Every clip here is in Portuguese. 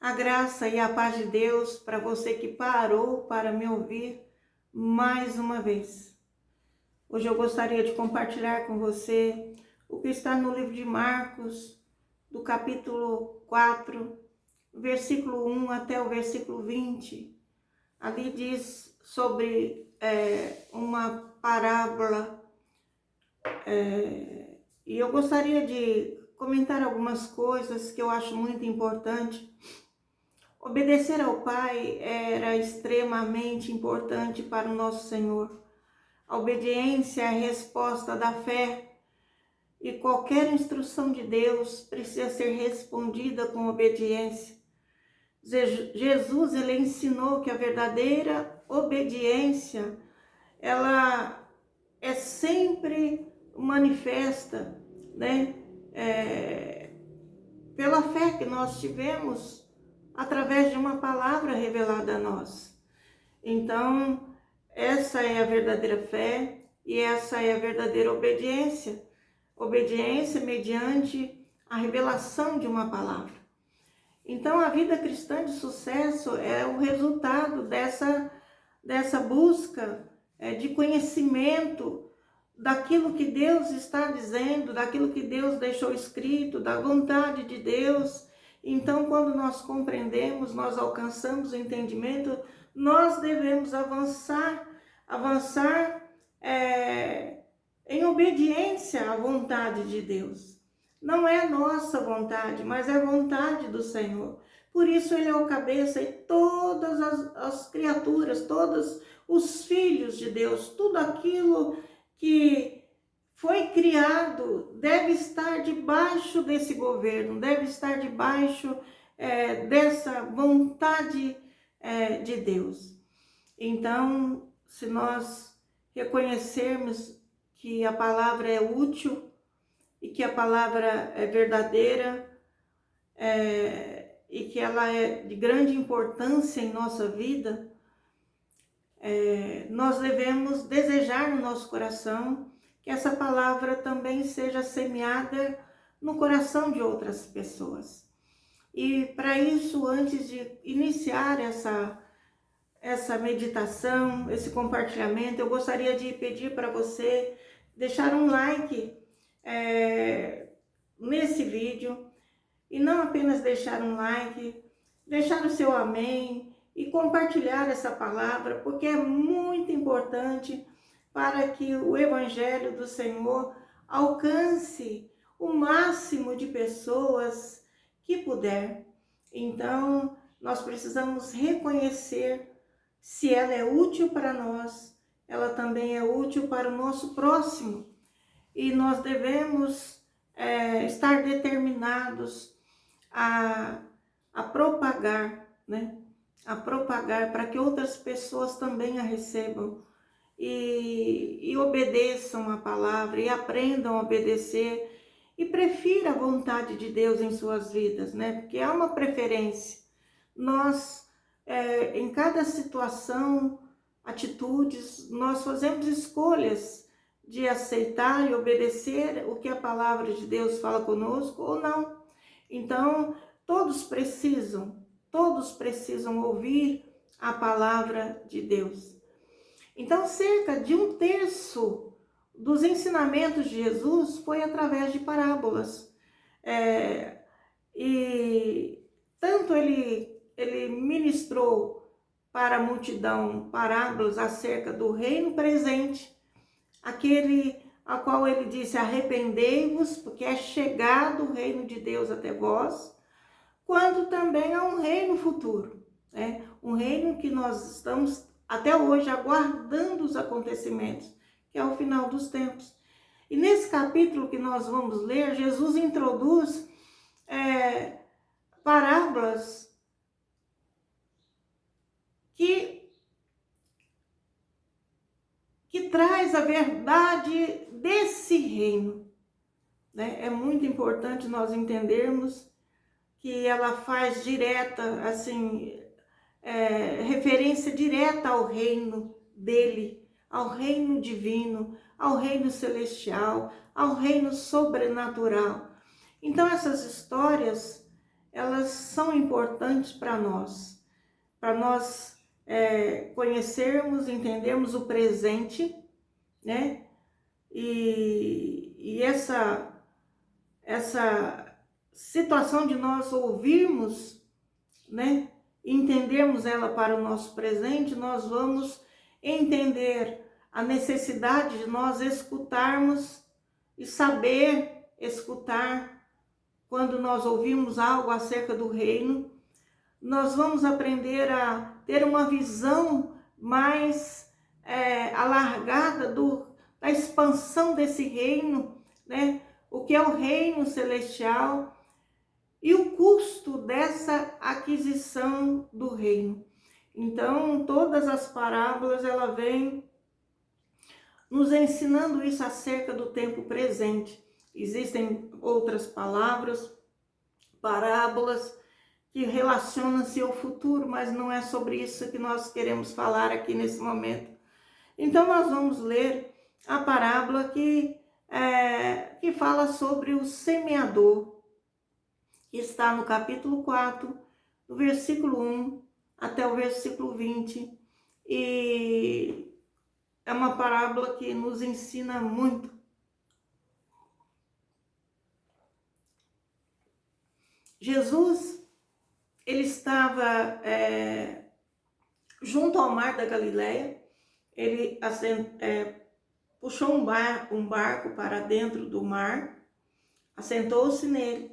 A graça e a paz de Deus para você que parou para me ouvir mais uma vez. Hoje eu gostaria de compartilhar com você o que está no livro de Marcos, do capítulo 4, versículo 1 até o versículo 20. Ali diz sobre uma parábola e eu gostaria de comentar algumas coisas que eu acho muito importante. Obedecer ao Pai era extremamente importante para o nosso Senhor. A obediência é a resposta da fé e qualquer instrução de Deus precisa ser respondida com obediência. Jesus ele ensinou que a verdadeira obediência ela é sempre manifesta, né? Pela fé que nós tivemos através de uma palavra revelada a nós. Então, essa é a verdadeira fé e essa é a verdadeira obediência. Obediência mediante a revelação de uma palavra. Então, a vida cristã de sucesso é o resultado dessa busca de conhecimento daquilo que Deus está dizendo, daquilo que Deus deixou escrito, da vontade de Deus. Então, quando nós compreendemos, nós alcançamos o entendimento, nós devemos avançar em obediência à vontade de Deus. Não é a nossa vontade, mas é a vontade do Senhor. Por isso Ele é o cabeça e todas as criaturas, todos os filhos de Deus, tudo aquilo que foi criado deve estar debaixo desse governo, deve estar debaixo dessa vontade de Deus. Então, se nós reconhecermos que a palavra é útil e que a palavra é verdadeira e que ela é de grande importância em nossa vida, nós devemos desejar no nosso coração que essa palavra também seja semeada no coração de outras pessoas. E para isso, antes de iniciar essa meditação, esse compartilhamento, eu gostaria de pedir para você deixar um like nesse vídeo, e não apenas deixar um like, deixar o seu amém e compartilhar essa palavra, porque é muito importante para que o Evangelho do Senhor alcance o máximo de pessoas que puder. Então, nós precisamos reconhecer se ela é útil para nós, ela também é útil para o nosso próximo. E nós devemos estar determinados a propagar, né? A propagar para que outras pessoas também a recebam e obedeçam a palavra e aprendam a obedecer e prefira a vontade de Deus em suas vidas, né? Porque há uma preferência. Nós, em cada situação, atitudes, nós fazemos escolhas de aceitar e obedecer o que a palavra de Deus fala conosco ou não. Então, todos precisam ouvir a palavra de Deus. Então, cerca de 1/3 dos ensinamentos de Jesus foi através de parábolas. E tanto ele ministrou para a multidão parábolas acerca do reino presente, aquele a qual ele disse: arrependei-vos, porque é chegado o reino de Deus até vós, quanto também há um reino futuro, né? Um reino que nós estamos até hoje aguardando os acontecimentos, que é o final dos tempos. E nesse capítulo que nós vamos ler, Jesus introduz parábolas que traz a verdade desse reino, né? É muito importante nós entendermos que ela faz direta, assim, referência direta ao reino dele, ao reino divino, ao reino celestial, ao reino sobrenatural. Então essas histórias, elas são importantes para nós conhecermos, entendermos o presente, né? E essa situação de nós ouvirmos, né? Entendermos ela para o nosso presente, nós vamos entender a necessidade de nós escutarmos e saber escutar quando nós ouvimos algo acerca do reino. Nós vamos aprender a ter uma visão mais alargada da expansão desse reino, né? O que é o reino celestial e o custo dessa aquisição do reino. Então, todas as parábolas, ela vem nos ensinando isso acerca do tempo presente. Existem outras parábolas, que relacionam-se ao futuro, mas não é sobre isso que nós queremos falar aqui nesse momento. Então, nós vamos ler a parábola que fala sobre o semeador, que está no capítulo 4, do versículo 1 até o versículo 20, e é uma parábola que nos ensina muito. Jesus, ele estava junto ao mar da Galileia, ele puxou um barco para dentro do mar, assentou-se nele,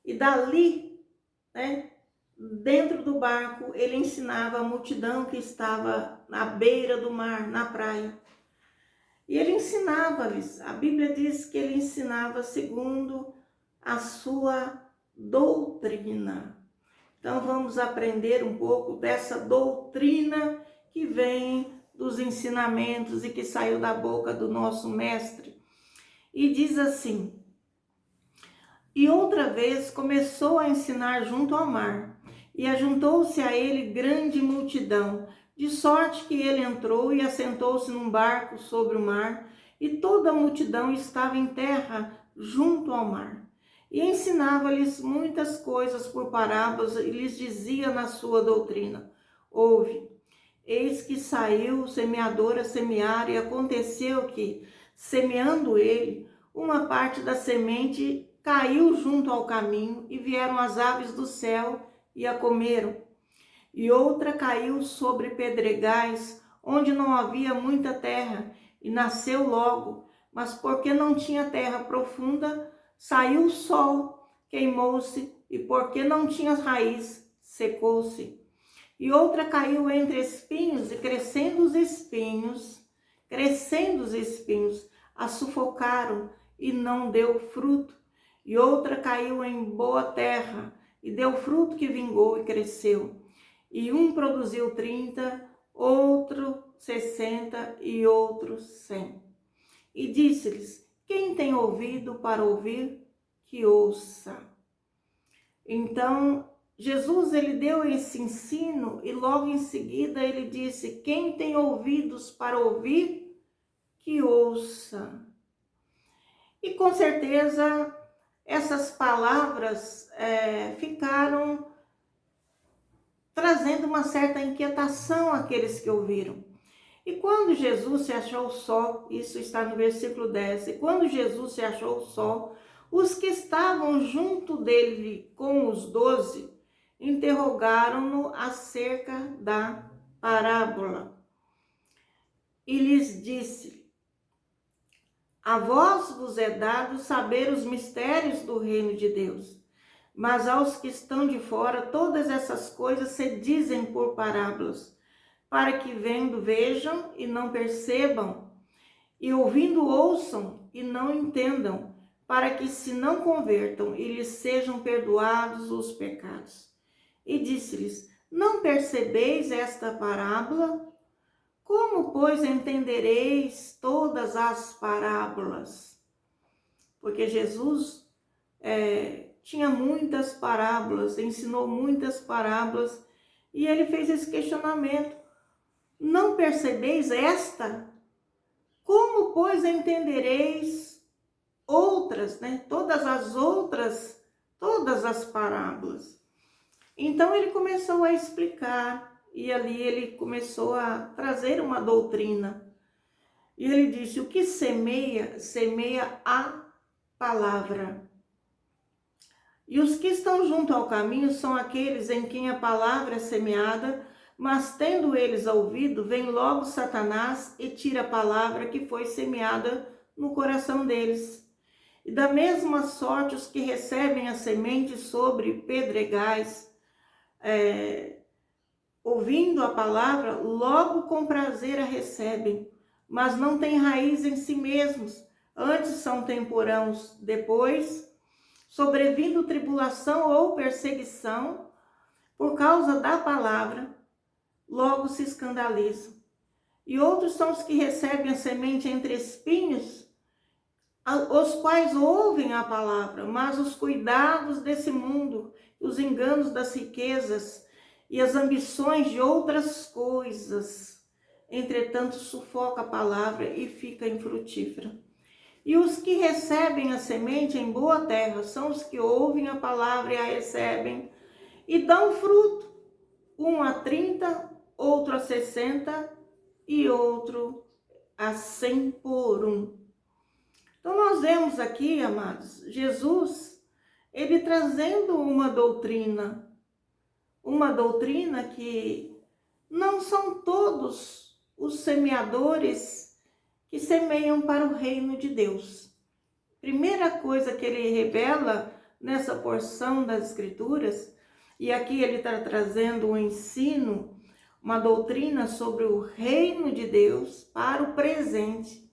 e dali, né, dentro do barco, ele ensinava a multidão que estava na beira do mar, na praia. E ele ensinava-lhes, a Bíblia diz que ele ensinava segundo a sua doutrina. Então vamos aprender um pouco dessa doutrina que vem dos ensinamentos e que saiu da boca do nosso mestre. E diz assim: e outra vez começou a ensinar junto ao mar, e ajuntou-se a ele grande multidão, de sorte que ele entrou e assentou-se num barco sobre o mar, e toda a multidão estava em terra junto ao mar. E ensinava-lhes muitas coisas por parábolas, e lhes dizia na sua doutrina: ouve, eis que saiu o semeador a semear, e aconteceu que, semeando ele, uma parte da semente caiu junto ao caminho, e vieram as aves do céu e a comeram. E outra caiu sobre pedregais, onde não havia muita terra, e nasceu logo, mas porque não tinha terra profunda, saiu o sol, queimou-se, e porque não tinha raiz, secou-se. E outra caiu entre espinhos, e crescendo os espinhos, a sufocaram, e não deu fruto. E outra caiu em boa terra, e deu fruto que vingou e cresceu. E um produziu 30, outro 60 e outro 100. E disse-lhes: quem tem ouvido para ouvir, que ouça. Então, Jesus, ele deu esse ensino e logo em seguida ele disse: quem tem ouvidos para ouvir, que ouça. E com certeza essas palavras ficaram trazendo uma certa inquietação àqueles que ouviram. E quando Jesus se achou só, isso está no versículo 10, e quando Jesus se achou só, os que estavam junto dele com os 12 interrogaram-no acerca da parábola. E lhes disse: a vós vos é dado saber os mistérios do reino de Deus, mas aos que estão de fora todas essas coisas se dizem por parábolas, para que vendo vejam e não percebam, e ouvindo ouçam e não entendam, para que se não convertam e lhes sejam perdoados os pecados. E disse-lhes: não percebeis esta parábola? Como, pois, entendereis todas as parábolas? Porque Jesus tinha muitas parábolas, ensinou muitas parábolas, e ele fez esse questionamento: não percebeis esta? Como, pois, entendereis outras, né? Todas as outras todas as parábolas. Então ele começou a explicar, e ali ele começou a trazer uma doutrina. E ele disse: o que semeia, semeia a palavra. E os que estão junto ao caminho são aqueles em quem a palavra é semeada, mas tendo eles ouvido, vem logo Satanás e tira a palavra que foi semeada no coração deles. E da mesma sorte os que recebem a semente sobre pedregais, ouvindo a palavra, logo com prazer a recebem, mas não têm raiz em si mesmos, antes são temporãos, depois, sobrevindo tribulação ou perseguição, por causa da palavra, logo se escandalizam. E outros são os que recebem a semente entre espinhos, os quais ouvem a palavra, mas os cuidados desse mundo, os enganos das riquezas e as ambições de outras coisas, entretanto, sufoca a palavra e fica infrutífera. E os que recebem a semente em boa terra são os que ouvem a palavra e a recebem e dão fruto, um a 30, outro a 60 e outro a 100 por um. Então nós vemos aqui, amados, Jesus, ele trazendo uma doutrina que não são todos os semeadores que semeiam para o reino de Deus. Primeira coisa que ele revela nessa porção das Escrituras, e aqui ele está trazendo um ensino, uma doutrina sobre o reino de Deus para o presente,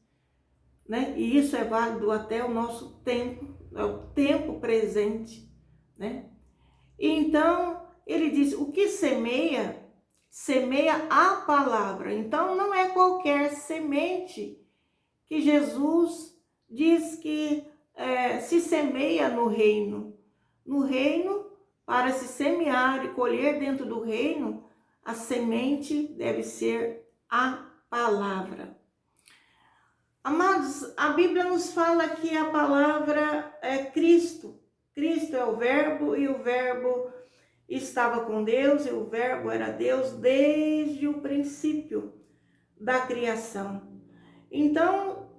né? E isso é válido até o nosso tempo, é o tempo presente, né? Então, ele diz, o que semeia, semeia a palavra. Então, não é qualquer semente que Jesus diz que se semeia no reino. No reino, para se semear e colher dentro do reino, a semente deve ser a palavra. Amados, a Bíblia nos fala que a palavra é Cristo. Cristo é o verbo e o verbo estava com Deus e o verbo era Deus desde o princípio da criação. Então,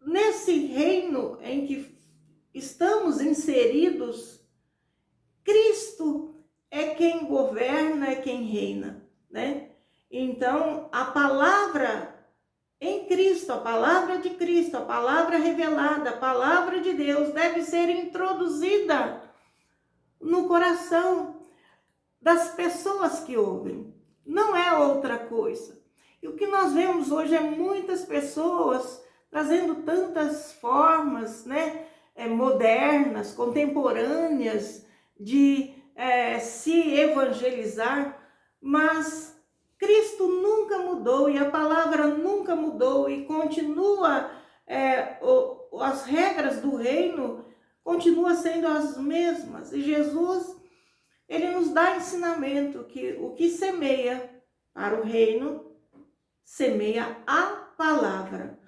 nesse reino em que estamos inseridos, Cristo é quem governa, é quem reina, né? Então, a palavra em Cristo, a palavra de Cristo, a palavra revelada, a palavra de Deus deve ser introduzida no coração das pessoas que ouvem. Não é outra coisa. E o que nós vemos hoje é muitas pessoas trazendo tantas formas, né, modernas, contemporâneas de se evangelizar, mas Cristo nunca mudou e a palavra nunca mudou e continua, as regras do reino continuam sendo as mesmas. E Jesus, ele nos dá ensinamento que o que semeia para o reino, semeia a palavra.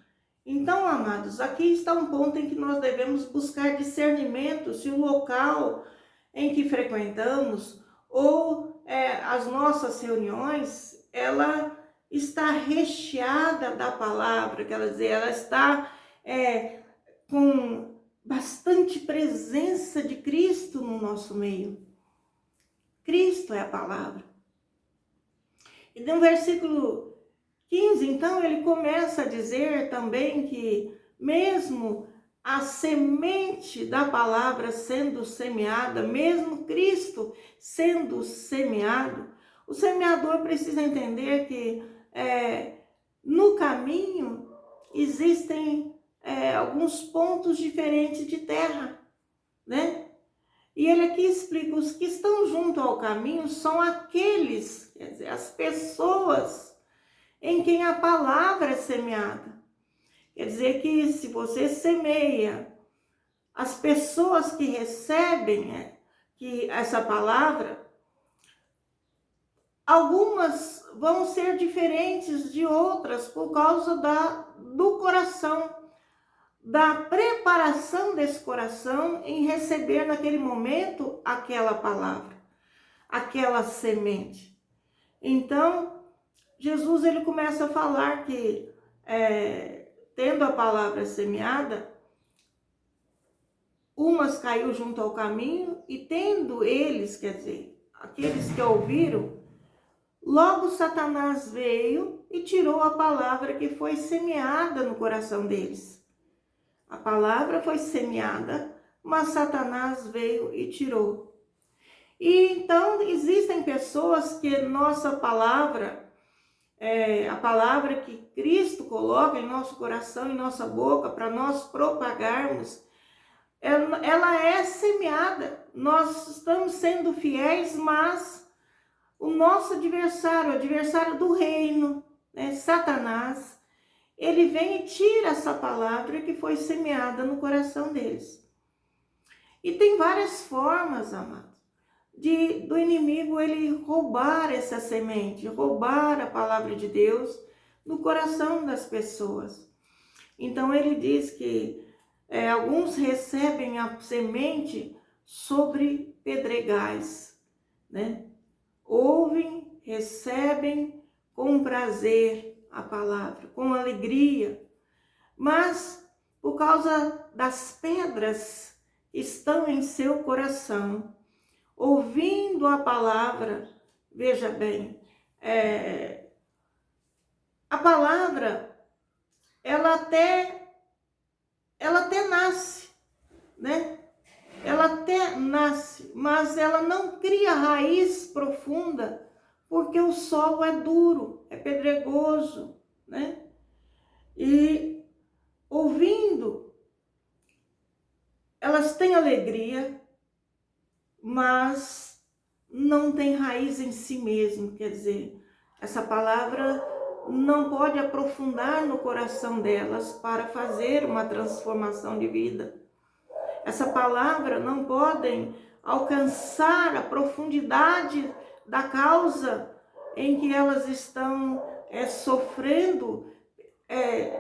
Então, amados, aqui está um ponto em que nós devemos buscar discernimento se o local em que frequentamos ou as nossas reuniões, ela está recheada da palavra, quer dizer, ela está com bastante presença de Cristo no nosso meio. Cristo é a palavra. E no versículo 15, então, ele começa a dizer também que mesmo a semente da palavra sendo semeada, mesmo Cristo sendo semeado, o semeador precisa entender que no caminho existem alguns pontos diferentes de terra, né? E ele aqui explica, os que estão junto ao caminho são aqueles, quer dizer, as pessoas em quem a palavra é semeada. Quer dizer que se você semeia, as pessoas que recebem que essa palavra, algumas vão ser diferentes de outras por causa do coração. da preparação desse coração em receber naquele momento aquela palavra, aquela semente. Então, Jesus ele começa a falar que, tendo a palavra semeada, umas caiu junto ao caminho e tendo eles, quer dizer, aqueles que ouviram, logo Satanás veio e tirou a palavra que foi semeada no coração deles. A palavra foi semeada, mas Satanás veio e tirou. E então existem pessoas que nossa palavra, a palavra que Cristo coloca em nosso coração, em nossa boca, para nós propagarmos, ela é semeada. Nós estamos sendo fiéis, mas o nosso adversário, o adversário do reino, Satanás, ele vem e tira essa palavra que foi semeada no coração deles. E tem várias formas, amados, do inimigo ele roubar essa semente, roubar a palavra de Deus no coração das pessoas. Então ele diz que alguns recebem a semente sobre pedregais, né? Ouvem, recebem com prazer a palavra, com alegria, mas por causa das pedras que estão em seu coração, ouvindo a palavra, veja bem, a palavra, ela até nasce, né? Ela até nasce, mas ela não cria raiz profunda, porque o solo é duro, é pedregoso, né? E ouvindo, elas têm alegria, mas não tem raiz em si mesmo, quer dizer, essa palavra não pode aprofundar no coração delas para fazer uma transformação de vida. Essa palavra não podem alcançar a profundidade da causa em que elas estão sofrendo,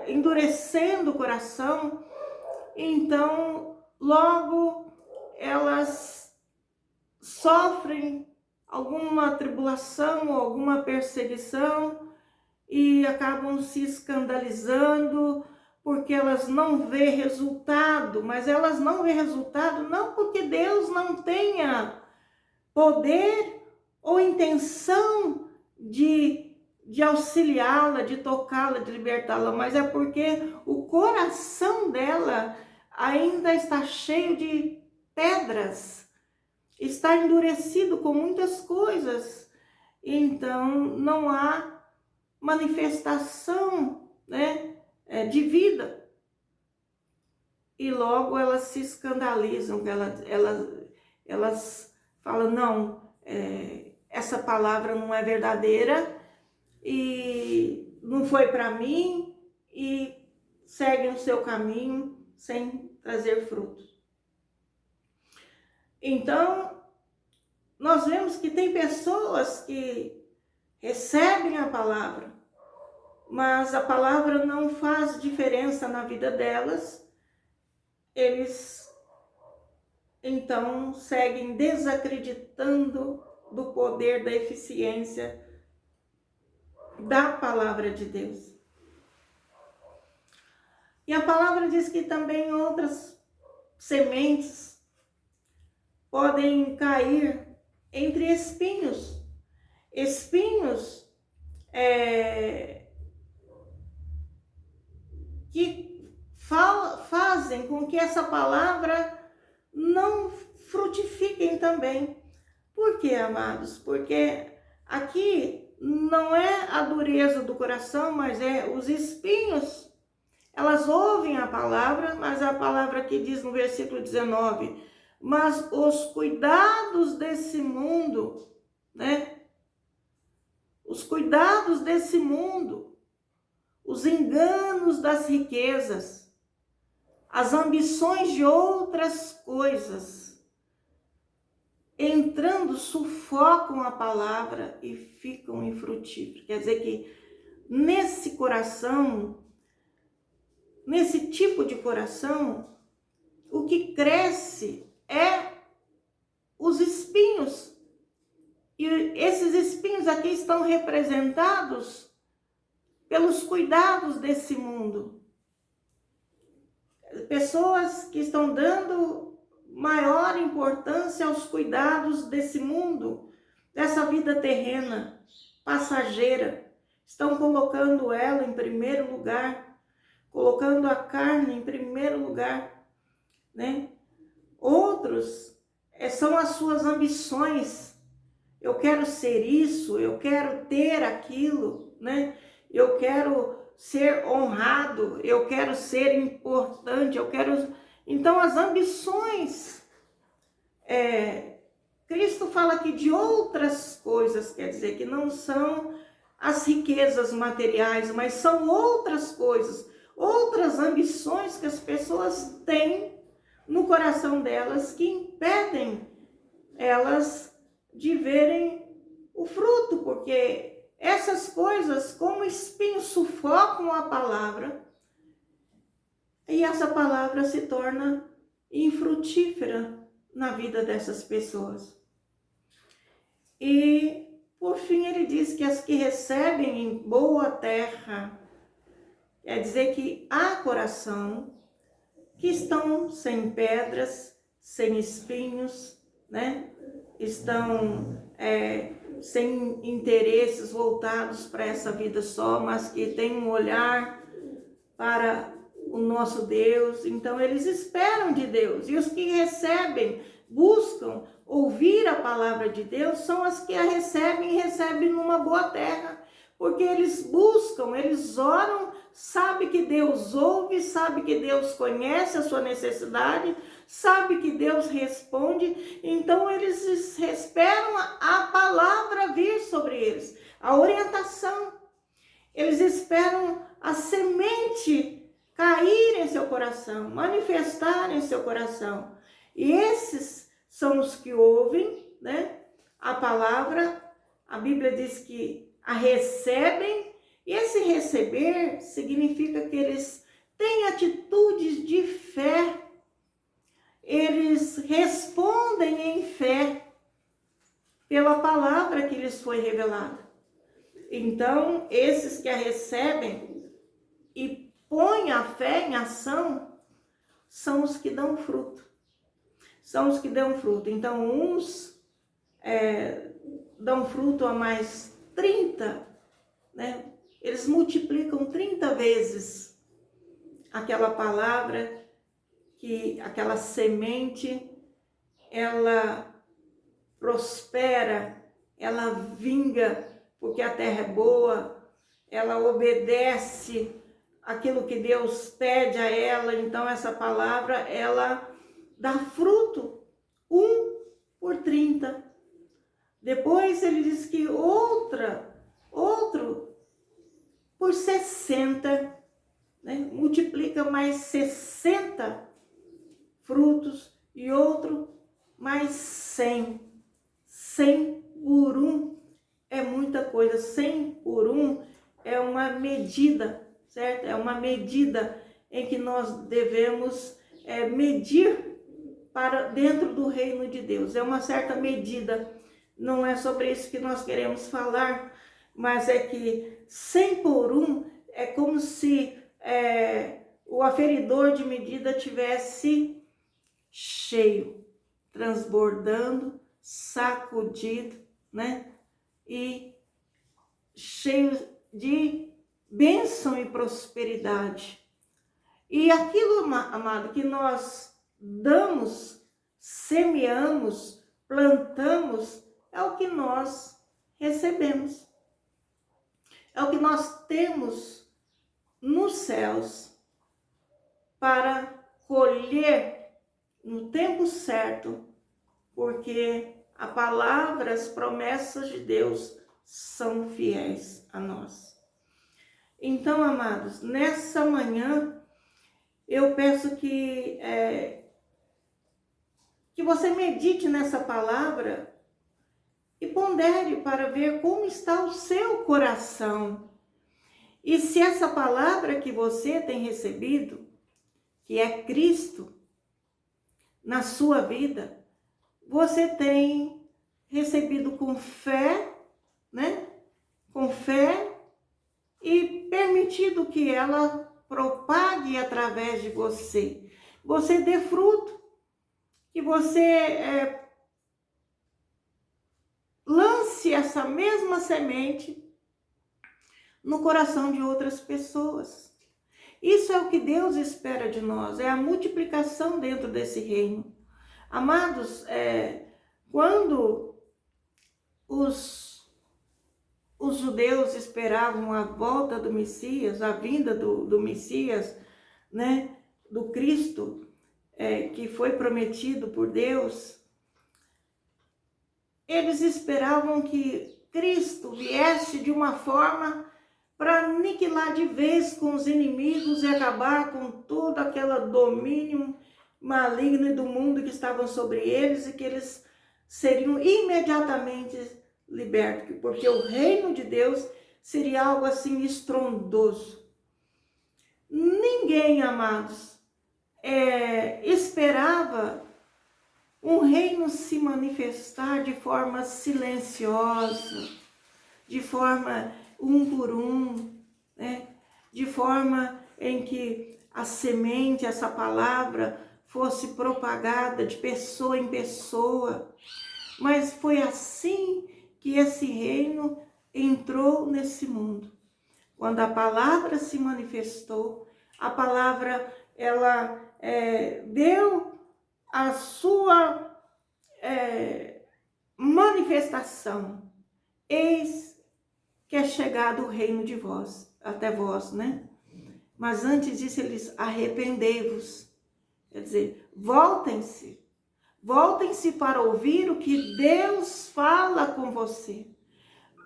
endurecendo o coração. Então, logo elas sofrem alguma tribulação ou alguma perseguição e acabam se escandalizando, porque elas não vê resultado, mas elas não vê resultado não porque Deus não tenha poder ou intenção de auxiliá-la, de tocá-la, de libertá-la, mas é porque o coração dela ainda está cheio de pedras, está endurecido com muitas coisas, então não há manifestação, né, de vida. E logo elas se escandalizam, elas falam, não, essa palavra não é verdadeira e não foi para mim, e seguem o seu caminho sem trazer frutos. Então, nós vemos que tem pessoas que recebem a palavra, mas a palavra não faz diferença na vida delas. Eles então seguem desacreditando do poder, da eficiência da palavra de Deus. E a palavra diz que também outras sementes podem cair entre espinhos. Espinhos que fazem com que essa palavra não frutifiquem também. Por quê, amados? Porque aqui não é a dureza do coração, mas é os espinhos. Elas ouvem a palavra, mas a palavra que diz no versículo 19, mas os cuidados desse mundo, né? Os cuidados desse mundo, os enganos das riquezas, as ambições de outras coisas, entrando, sufocam a palavra e ficam infrutíferos. Quer dizer que nesse coração nesse tipo de coração, o que cresce é os espinhos. E esses espinhos aqui estão representados pelos cuidados desse mundo. Pessoas que estão dando maior importância aos cuidados desse mundo, dessa vida terrena, passageira. Estão colocando ela em primeiro lugar, colocando a carne em primeiro lugar, né? Outros são as suas ambições. Eu quero ser isso, eu quero ter aquilo, né? Eu quero ser honrado, eu quero ser importante, eu quero... Então, as ambições, Cristo fala aqui de outras coisas, quer dizer, que não são as riquezas materiais, mas são outras coisas, outras ambições que as pessoas têm no coração delas que impedem elas de verem o fruto, porque essas coisas, como espinhos, sufocam a palavra e essa palavra se torna infrutífera na vida dessas pessoas. E, por fim, ele diz que as que recebem em boa terra, quer dizer que há coração, que estão sem pedras, sem espinhos, né? Estão sem interesses voltados para essa vida só, mas que têm um olhar para o nosso Deus. Então, eles esperam de Deus. E os que recebem, buscam ouvir a palavra de Deus, são as que a recebem e recebem numa boa terra. Porque eles buscam, eles oram, sabe que Deus ouve, sabe que Deus conhece a sua necessidade, sabe que Deus responde, então eles esperam a palavra vir sobre eles, a orientação. Eles esperam a semente cair em seu coração, manifestar em seu coração. E esses são os que ouvem, né, a palavra. A Bíblia diz que a recebem, e esse receber significa que eles têm atitudes de fé, eles respondem em fé pela palavra que lhes foi revelada. Então, esses que a recebem e põem a fé em ação, são os que dão fruto. São os que dão fruto. Então, uns dão fruto a mais 30, né? Eles multiplicam 30 vezes aquela palavra, aquela semente, ela prospera, ela vinga, porque a terra é boa, ela obedece aquilo que Deus pede a ela. Então essa palavra, ela dá fruto, 1 por 30. Depois ele diz que outro por 60, né? Multiplica mais 60 frutos, e outro mais 100. 100 por 1 é muita coisa. 100 por 1 é uma medida, certo? É uma medida em que nós devemos medir para dentro do reino de Deus. É uma certa medida. Não é sobre isso que nós queremos falar, mas é que 100 por 1 é como se o aferidor de medida tivesse cheio, transbordando, sacudido, né? E cheio de bênção e prosperidade. E aquilo, amado, que nós damos, semeamos, plantamos, é o que nós recebemos. É o que nós temos nos céus para colher no tempo certo, porque a palavra, as promessas de Deus são fiéis a nós. Então, amados, nessa manhã eu peço que você medite nessa palavra e pondere para ver como está o seu coração. E se essa palavra que você tem recebido, que é Cristo, na sua vida, você tem recebido com fé, né? Com fé e permitido que ela propague através de você. Você dê fruto, que você lance essa mesma semente no coração de outras pessoas. Isso é o que Deus espera de nós, é a multiplicação dentro desse reino. Amados, quando os judeus esperavam a volta do Messias, a vinda do Messias, né, do Cristo, que foi prometido por Deus, eles esperavam que Cristo viesse de uma forma para aniquilar de vez com os inimigos e acabar com todo aquele domínio maligno e do mundo que estavam sobre eles, e que eles seriam imediatamente libertos, porque o reino de Deus seria algo assim estrondoso. Ninguém, amados, esperava um reino se manifestar de forma silenciosa, de forma um por um, né? De forma em que a semente, essa palavra, fosse propagada de pessoa em pessoa. Mas foi assim que esse reino entrou nesse mundo. Quando a palavra se manifestou, a palavra, ela deu a sua manifestação. Eis que é chegado o reino de vós, até vós, né? Mas antes disso, eles arrependei-vos. Quer dizer, voltem-se para ouvir o que Deus fala com você.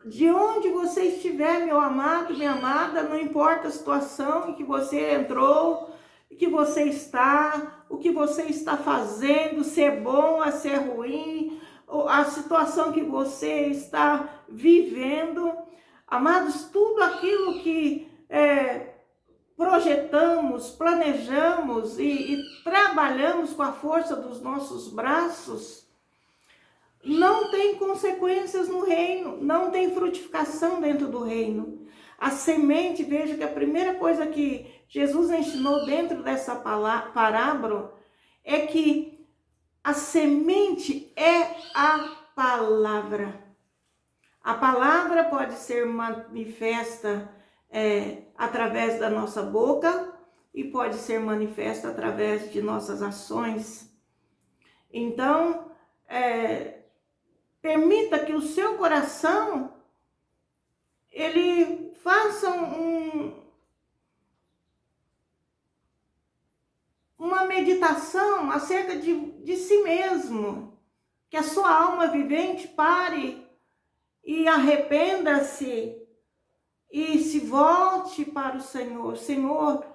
De onde você estiver, meu amado, minha amada, não importa a situação em que você entrou, que você está, o que você está fazendo, se é bom, se é ruim, a situação que você está vivendo. Amados, tudo aquilo que projetamos, planejamos e trabalhamos com a força dos nossos braços, não tem consequências no reino, não tem frutificação dentro do reino. A semente, veja que a primeira coisa que Jesus ensinou dentro dessa parábola é que a semente é a palavra. A palavra pode ser manifesta através da nossa boca e pode ser manifesta através de nossas ações. Então, permita que o seu coração, ele faça uma meditação acerca de si mesmo. Que a sua alma vivente pare e arrependa-se e se volte para o Senhor. Senhor,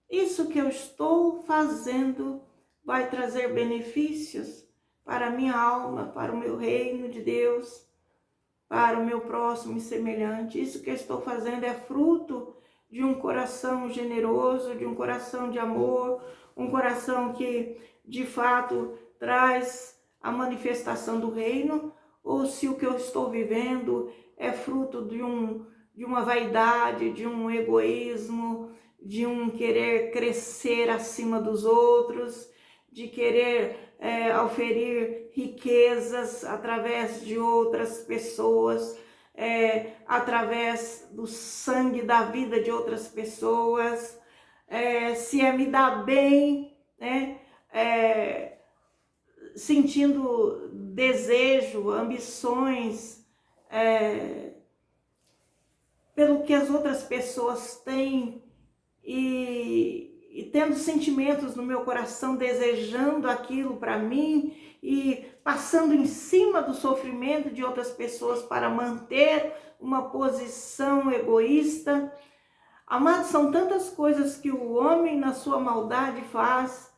isso que eu estou fazendo vai trazer benefícios para a minha alma, para o meu reino de Deus, para o meu próximo e semelhante. Isso que eu estou fazendo é fruto de um coração generoso, de um coração de amor, um coração que de fato traz a manifestação do reino, ou se o que eu estou vivendo é fruto de uma vaidade, de um egoísmo, de um querer crescer acima dos outros, de querer oferir riquezas através de outras pessoas, através do sangue da vida de outras pessoas, se me dar bem, né? Sentindo desejo, ambições, pelo que as outras pessoas têm e tendo sentimentos no meu coração, desejando aquilo para mim e passando em cima do sofrimento de outras pessoas para manter uma posição egoísta. Amados, são tantas coisas que o homem na sua maldade faz,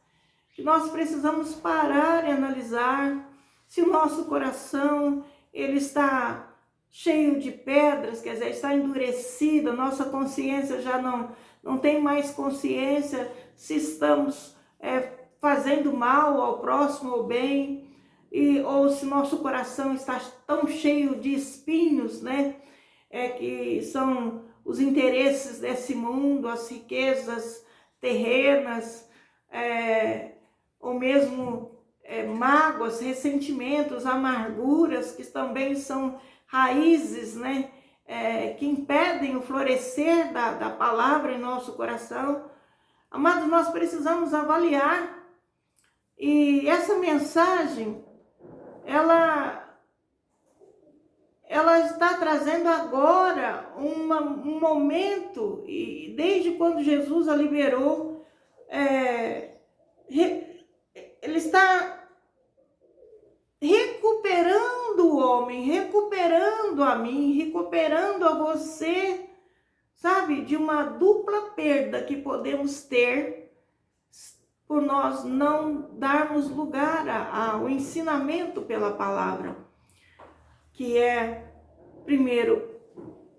que nós precisamos parar e analisar se o nosso coração ele está cheio de pedras, quer dizer, está endurecido, nossa consciência já não tem mais consciência se estamos fazendo mal ao próximo ou bem, ou se nosso coração está tão cheio de espinhos, né? Que são os interesses desse mundo, as riquezas terrenas, ou mesmo mágoas, ressentimentos, amarguras, que também são raízes, né? Que impedem o florescer da palavra em nosso coração. Amados, nós precisamos avaliar. E essa mensagem, ela está trazendo agora um momento, e desde quando Jesus a liberou, ele está recuperando o homem, recuperando a mim, recuperando a você, sabe, de uma dupla perda que podemos ter por nós não darmos lugar ao ensinamento pela palavra, que é, primeiro,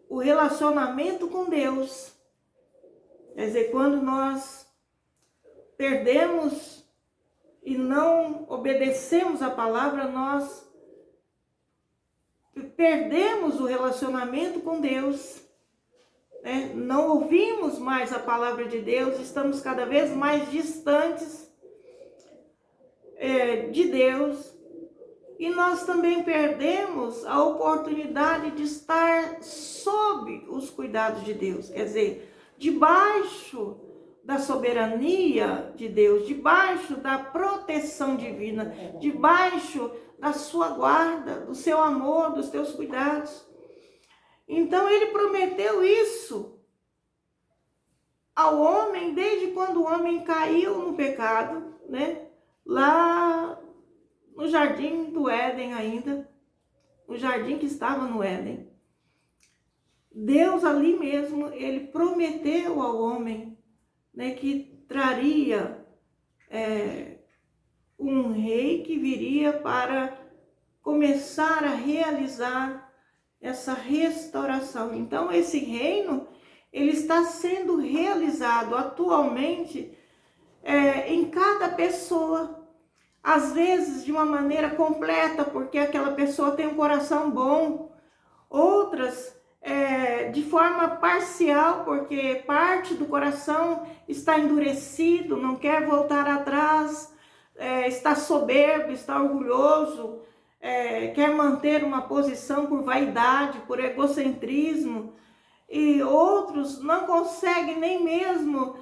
o relacionamento com Deus. Quer dizer, quando nós perdemos e não obedecemos a palavra, nós perdemos o relacionamento com Deus, né? Não ouvimos mais a palavra de Deus, estamos cada vez mais distantes de Deus, e nós também perdemos a oportunidade de estar sob os cuidados de Deus, quer dizer, debaixo da soberania de Deus, debaixo da proteção divina, debaixo da sua guarda, do seu amor, dos teus cuidados. Então ele prometeu isso ao homem desde quando o homem caiu no pecado, né? Lá no jardim do Éden ainda, o jardim que estava no Éden. Deus ali mesmo, ele prometeu ao homem, né, que traria um rei que viria para começar a realizar essa restauração. Então esse reino, ele está sendo realizado atualmente em cada pessoa. Às vezes de uma maneira completa, porque aquela pessoa tem um coração bom. Outras de forma parcial, porque parte do coração está endurecido, não quer voltar atrás, está soberbo, está orgulhoso, quer manter uma posição por vaidade, por egocentrismo. E outros não conseguem nem mesmo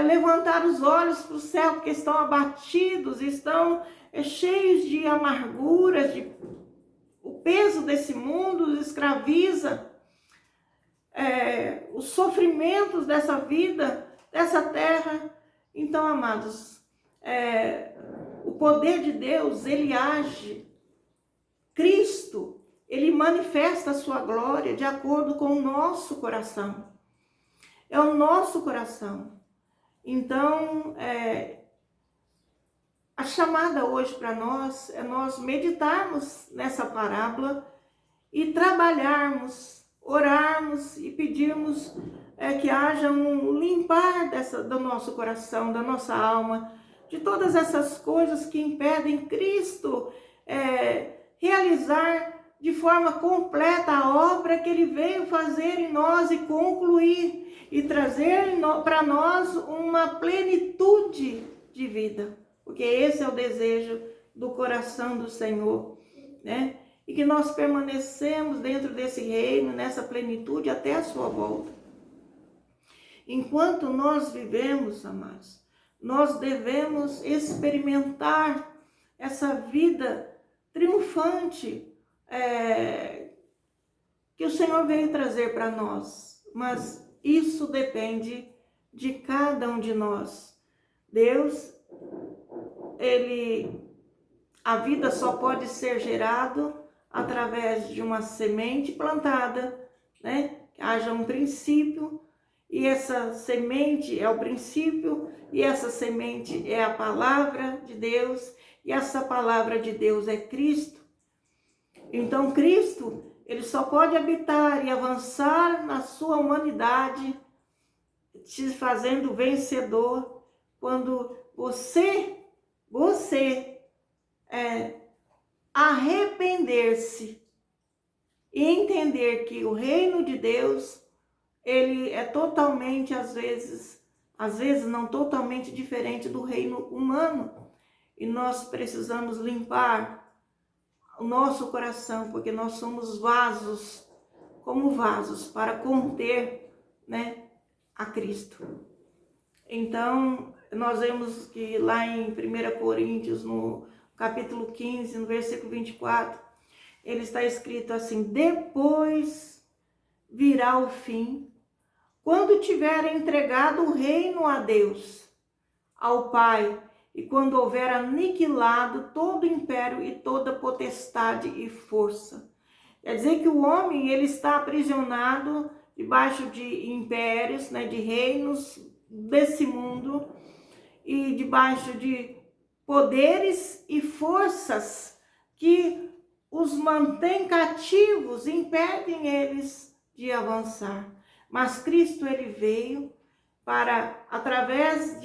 levantar os olhos para o céu, porque estão abatidos, estão cheios de amarguras, o peso desse mundo os escraviza, os sofrimentos dessa vida, dessa terra. Então, amados, o poder de Deus, ele age. Cristo, ele manifesta a sua glória de acordo com o nosso coração. É o nosso coração. Então, a chamada hoje para nós é nós meditarmos nessa parábola e trabalharmos, orarmos e pedirmos que haja um limpar do nosso coração, da nossa alma, de todas essas coisas que impedem Cristo realizar de forma completa a obra que ele veio fazer em nós e concluir e trazer para nós uma plenitude de vida, porque esse é o desejo do coração do Senhor, né? E que nós permanecemos dentro desse reino, nessa plenitude até a sua volta. Enquanto nós vivemos, amados, nós devemos experimentar essa vida triunfante que o Senhor veio trazer para nós, mas isso depende de cada um de nós. Deus, a vida só pode ser gerada através de uma semente plantada, né? Que haja um princípio, e essa semente é o princípio, e essa semente é a palavra de Deus, e essa palavra de Deus é Cristo. Então Cristo, ele só pode habitar e avançar na sua humanidade, te fazendo vencedor, quando você arrepender-se e entender que o reino de Deus, ele é totalmente, às vezes não totalmente diferente do reino humano. E nós precisamos limpar o nosso coração, porque nós somos vasos, como vasos, para conter, né, a Cristo. Então, nós vemos que lá em 1 Coríntios, no capítulo 15, no versículo 24, ele está escrito assim: depois virá o fim, quando tiver entregado o reino a Deus, ao Pai, e quando houver aniquilado todo império e toda potestade e força. Quer dizer que o homem, ele está aprisionado debaixo de impérios, né, de reinos desse mundo, e debaixo de poderes e forças que os mantêm cativos, impedem eles de avançar. Mas Cristo, ele veio para, através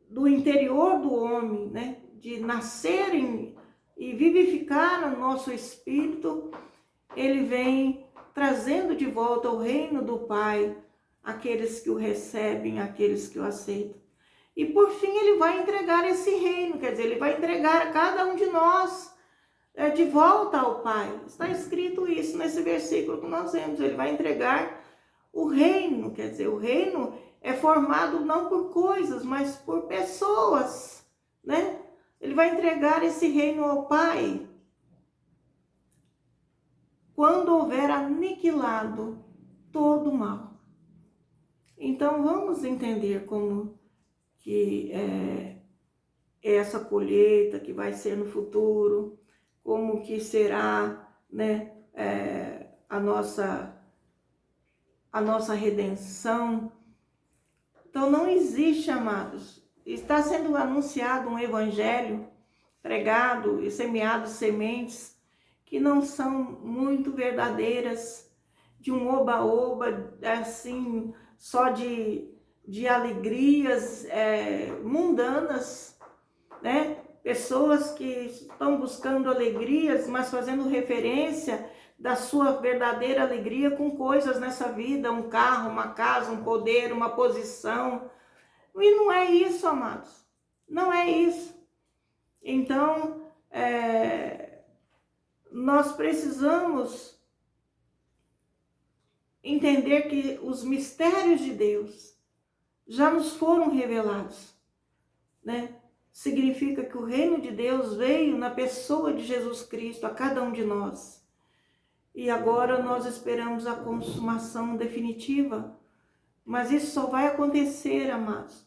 do interior do homem, né, de nascerem e vivificar o nosso espírito, ele vem trazendo de volta o reino do Pai, aqueles que o recebem, aqueles que o aceitam. E por fim ele vai entregar esse reino, quer dizer, ele vai entregar a cada um de nós de volta ao Pai. Está escrito isso nesse versículo que nós vemos, ele vai entregar o reino, quer dizer, o reino é formado não por coisas, mas por pessoas, né? Ele vai entregar esse reino ao Pai quando houver aniquilado todo o mal. Então vamos entender como que é essa colheita que vai ser no futuro, como que será, né, a nossa redenção. Então não existe, amados, está sendo anunciado um evangelho, pregado e semeado sementes que não são muito verdadeiras, de um oba-oba, assim, só de alegrias mundanas, né? Pessoas que estão buscando alegrias, mas fazendo referência da sua verdadeira alegria com coisas nessa vida, um carro, uma casa, um poder, uma posição. E não é isso, amados. Não é isso. Então, nós precisamos entender que os mistérios de Deus já nos foram revelados, né? Significa que o reino de Deus veio na pessoa de Jesus Cristo a cada um de nós. E agora nós esperamos a consumação definitiva. Mas isso só vai acontecer, amados,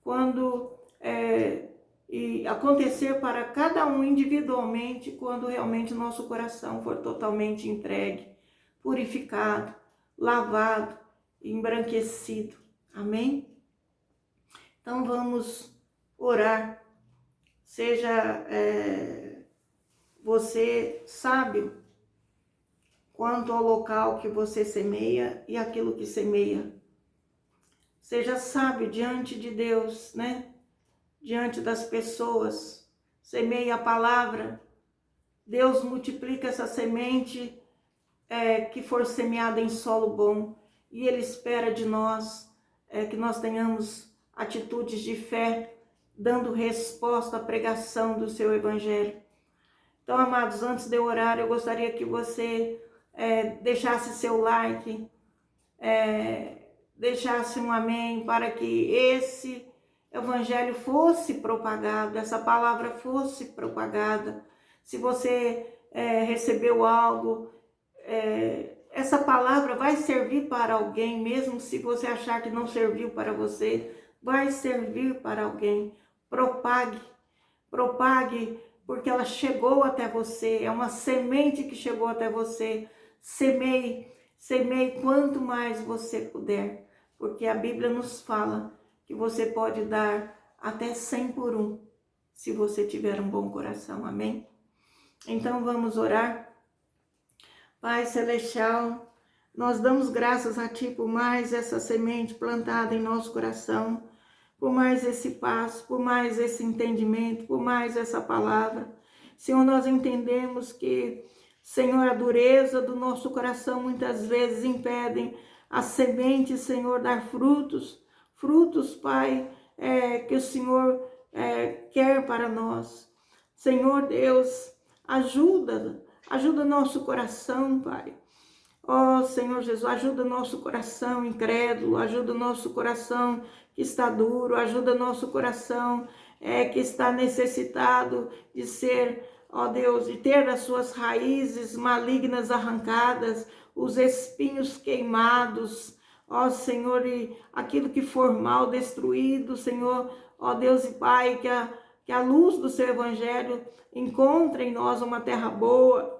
quando e acontecer para cada um individualmente, quando realmente nosso coração for totalmente entregue, purificado, lavado, embranquecido. Amém? Então vamos orar. Seja você sábio quanto ao local que você semeia e aquilo que semeia. Seja sábio diante de Deus, né? Diante das pessoas. Semeie a palavra. Deus multiplica essa semente que for semeada em solo bom. E Ele espera de nós que nós tenhamos atitudes de fé, dando resposta à pregação do seu evangelho. Então, amados, antes de eu orar, eu gostaria que você deixasse seu like, deixasse um amém, para que esse evangelho fosse propagado, essa palavra fosse propagada. Se você recebeu algo, essa palavra vai servir para alguém, mesmo se você achar que não serviu para você, vai servir para alguém. Propague, porque ela chegou até você, é uma semente que chegou até você. Semeie quanto mais você puder, porque a Bíblia nos fala que você pode dar até 100 por 1, se você tiver um bom coração, amém? Então vamos orar. Pai Celestial, nós damos graças a Ti por mais essa semente plantada em nosso coração, por mais esse passo, por mais esse entendimento, por mais essa palavra. Senhor, nós entendemos que, Senhor, a dureza do nosso coração muitas vezes impedem a semente, Senhor, dar frutos. Frutos, Pai, que o Senhor quer para nós. Senhor Deus, ajuda nosso coração, Pai. Ó Senhor Jesus, ajuda nosso coração incrédulo, ajuda nosso coração que está duro, ajuda nosso coração que está necessitado de ser, ó Deus, de ter as suas raízes malignas arrancadas, os espinhos queimados, ó Senhor, e aquilo que for mal destruído, Senhor, ó Deus e Pai, que a luz do seu Evangelho encontre em nós uma terra boa,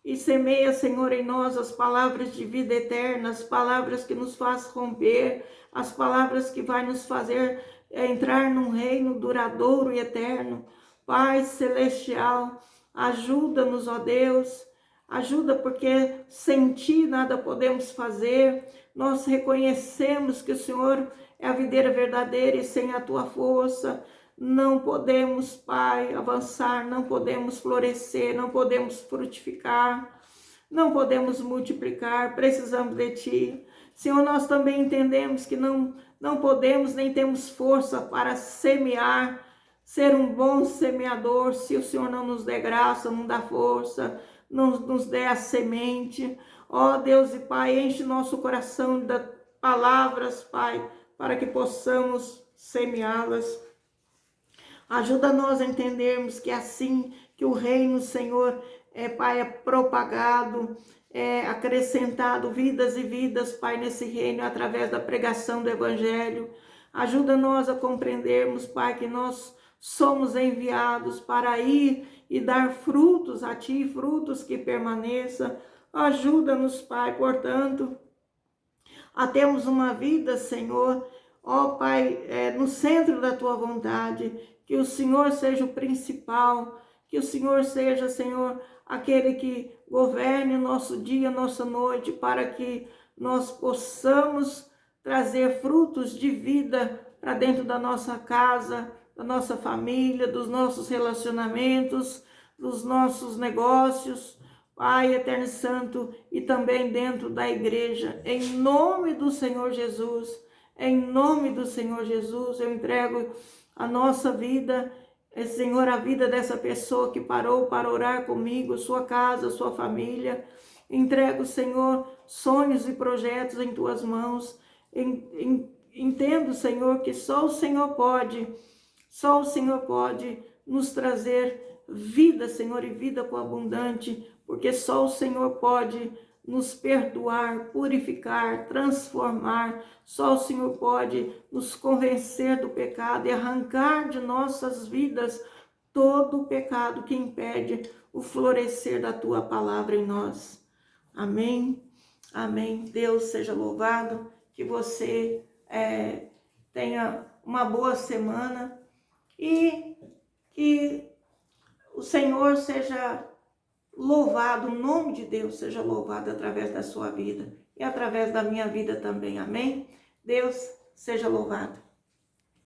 e semeia, Senhor, em nós as palavras de vida eterna, as palavras que nos faz romper, as palavras que vai nos fazer entrar num reino duradouro e eterno. Pai Celestial, ajuda-nos, ó Deus, ajuda porque sem Ti nada podemos fazer. Nós reconhecemos que o Senhor é a videira verdadeira e sem a Tua força não podemos, Pai, avançar, não podemos florescer, não podemos frutificar, não podemos multiplicar, precisamos de Ti. Senhor, nós também entendemos que não podemos nem temos força para semear, ser um bom semeador, se o Senhor não nos der graça, não dá força, não nos der a semente. Ó Deus e Pai, enche nosso coração de palavras, Pai, para que possamos semeá-las. Ajuda nós a entendermos que assim que o reino, Senhor, Pai, é propagado, acrescentado vidas e vidas, Pai, nesse reino, através da pregação do Evangelho. Ajuda nós a compreendermos, Pai, que nós somos enviados para ir e dar frutos a Ti, frutos que permaneçam. Ajuda-nos, Pai, portanto, a termos uma vida, Senhor, ó Pai, no centro da Tua vontade, que o Senhor seja o principal, que o Senhor seja, Senhor, aquele que governe o nosso dia, nossa noite, para que nós possamos trazer frutos de vida para dentro da nossa casa, da nossa família, dos nossos relacionamentos, dos nossos negócios, Pai Eterno e Santo, e também dentro da igreja, em nome do Senhor Jesus. Em nome do Senhor Jesus, eu entrego a nossa vida, Senhor, a vida dessa pessoa que parou para orar comigo, sua casa, sua família. Entrego, Senhor, sonhos e projetos em Tuas mãos. Entendo, Senhor, que só o Senhor pode nos trazer vida, Senhor, e vida com abundante, porque só o Senhor pode nos perdoar, purificar, transformar. Só o Senhor pode nos convencer do pecado e arrancar de nossas vidas todo o pecado que impede o florescer da Tua palavra em nós. Amém? Amém. Deus seja louvado, que você tenha uma boa semana e que o Senhor seja louvado, o nome de Deus seja louvado através da sua vida e através da minha vida também. Amém? Deus seja louvado.